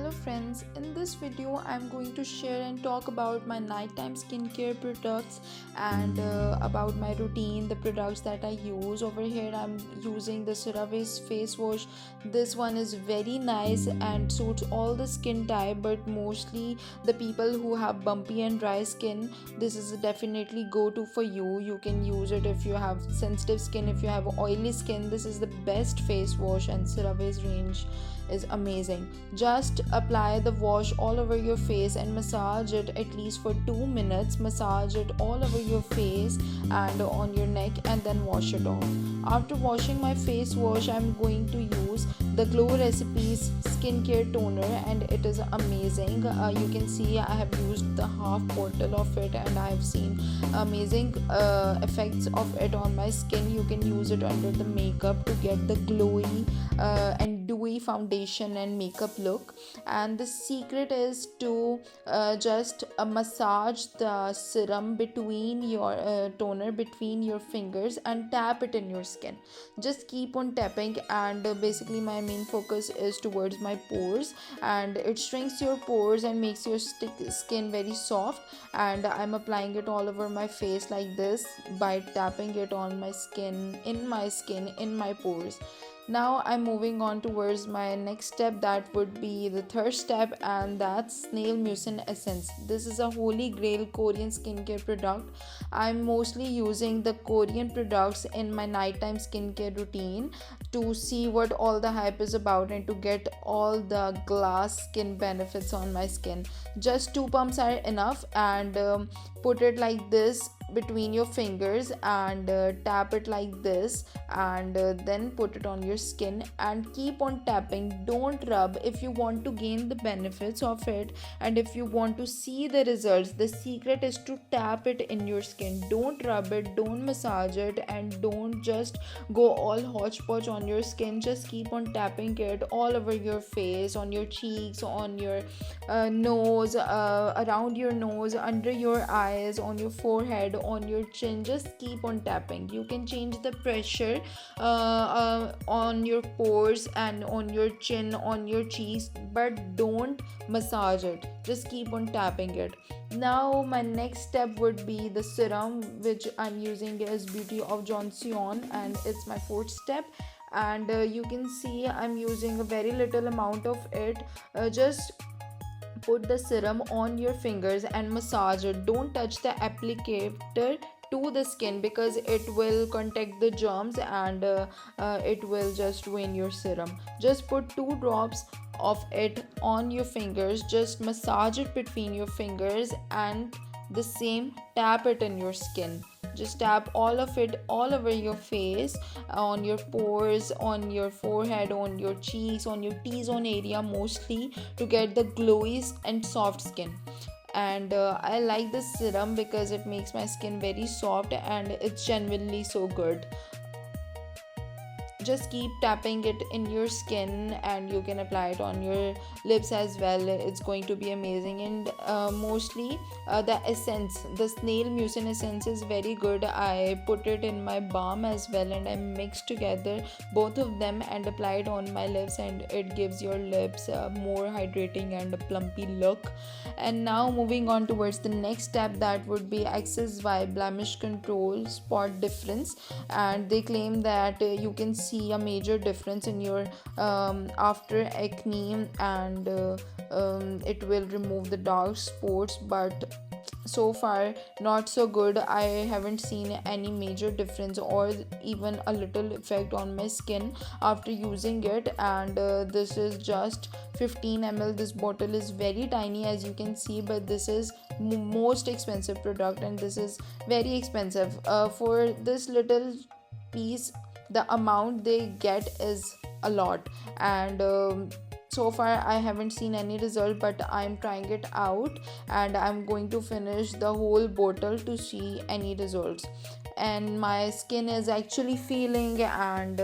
Hello friends, in this video I'm going to share and talk about my nighttime skincare products and about my routine, the products that I use. Over here I'm using the CeraVe's face wash. This one is very nice and suits all the skin type, but mostly the people who have bumpy and dry skin. This is definitely go to for you. You can use it if you have sensitive skin, if you have oily skin. This is the best face wash, and CeraVe's range is amazing. Just apply the wash all over your face and massage it at least for 2 minutes. Massage it all over your face and on your neck, and then wash it off. After washing my face wash, I'm going to use the Glow Recipes skincare toner, and it is amazing. You can see I have used the half bottle of it and I have seen amazing effects of it on my skin. You can use it under the makeup to get the glowy and dewy foundation and makeup look. And the secret is to just massage the serum between your toner between your fingers and tap it in your skin. Just keep on tapping, and basically my main focus is towards my pores, and it shrinks your pores and makes your skin very soft. And I'm applying it all over my face like this by tapping it on my skin, in my pores. Now I'm moving on towards my next step, that would be the third step, and that's Snail Mucin essence. This is a holy grail Korean skincare product. I'm mostly using the Korean products in my nighttime skincare routine to see what all the hype is about and to get all the glass skin benefits on my skin. Just 2 pumps are enough, and put it like this between your fingers and tap it like this, and then put it on your skin and keep on tapping. Don't rub. If you want to gain the benefits of it and if you want to see the results, the secret is to tap it in your skin. Don't rub it, don't massage it, and don't just go all hodgepodge on your skin. Just keep on tapping it all over your face, on your cheeks, on your nose, around your nose, under your eyes, on your forehead, on your chin. Just keep on tapping. You can change the pressure on your pores and on your chin, on your cheeks, but don't massage it. Just keep on tapping it. Now my next step would be the serum, which I'm using is Beauty of Johnson, and it's my fourth step. And you can see I'm using a very little amount of it. Just put the serum on your fingers and massage it. Don't touch the applicator to the skin because it will contact the germs, and it will just ruin your serum. Just put 2 drops of it on your fingers. Just massage it between your fingers, and the same tap it in your skin. Just tap all of it all over your face, on your pores, on your forehead, on your cheeks, on your T-zone area mostly, to get the glowy and soft skin. And I like this serum because it makes my skin very soft and it's genuinely so good. Just keep tapping it in your skin, and you can apply it on your lips as well. It's going to be amazing. And mostly the essence, the Snail Mucin essence is very good. I put it in my balm as well, and I mixed together both of them and applied on my lips, and it gives your lips a more hydrating and a plumpy look. And now moving on towards the next step, that would be XSY Blemish Control Spot Difference. And they claim that you can see a major difference in your after acne, and it will remove the dark spots, but so far not so good. I haven't seen any major difference or even a little effect on my skin after using it. And this is just 15 ml. This bottle is very tiny, as you can see, but this is most expensive product, and this is very expensive. For this little piece, the amount they get is a lot. And so far I haven't seen any result, but I'm trying it out, and I'm going to finish the whole bottle to see any results. And my skin is actually feeling and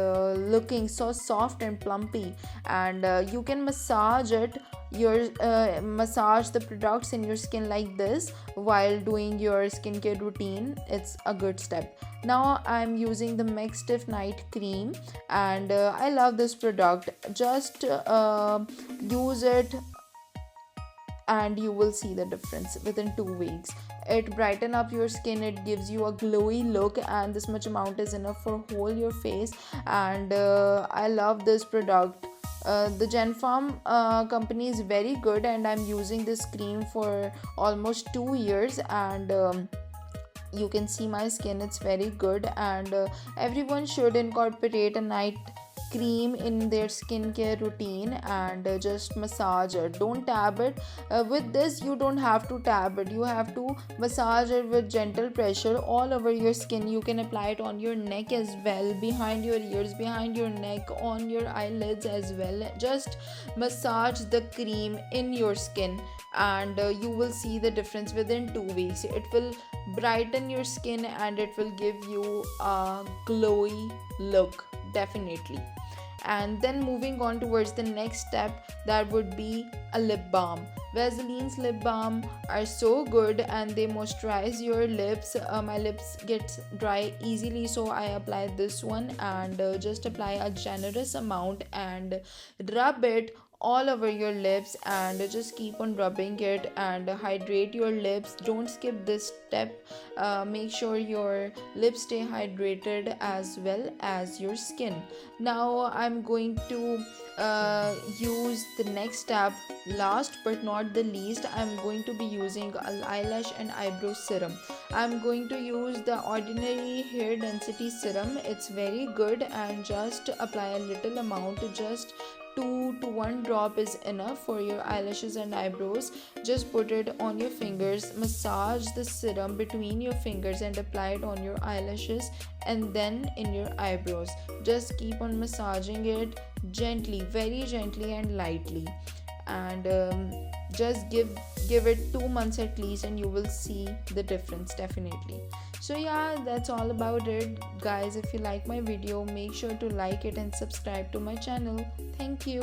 looking so soft and plumpy. And you can massage it, massage the products in your skin like this while doing your skincare routine. It's a good step. Now I'm using the Max Stiff Night Cream, and I love this product. Just use it and you will see the difference within 2 weeks. It brighten up your skin, it gives you a glowy look, and this much amount is enough for whole your face. And I love this product. The Gen Farm company is very good, and I'm using this cream for almost 2 years. And you can see my skin, it's very good. And everyone should incorporate a night cream in their skincare routine, and just massage it, don't tab it. With this you don't have to tab it, you have to massage it with gentle pressure all over your skin. You can apply it on your neck as well, behind your ears, behind your neck, on your eyelids as well. Just massage the cream in your skin, and you will see the difference within 2 weeks. It will brighten your skin, and it will give you a glowy look, definitely. And then moving on towards the next step, that would be a lip balm. Vaseline's lip balm are so good, and they moisturize your lips. My lips get dry easily, so I apply this one, and just apply a generous amount and rub it all over your lips, and just keep on rubbing it and hydrate your lips. Don't skip this step. Make sure your lips stay hydrated as well as your skin. Now I'm going to use the next step. Last but not the least, I'm going to be using an eyelash and eyebrow serum. I'm going to use the ordinary hair density serum. It's very good, and just apply a little amount. Just 2 to 1 drop is enough for your eyelashes and eyebrows. Just put it on your fingers, massage the serum between your fingers, and apply it on your eyelashes and then in your eyebrows. Just keep on massaging it gently, very gently and lightly. And just give it 2 months at least, and you will see the difference, definitely. So yeah, that's all about it, guys. If you like my video, make sure to like it and subscribe to my channel. Thank you.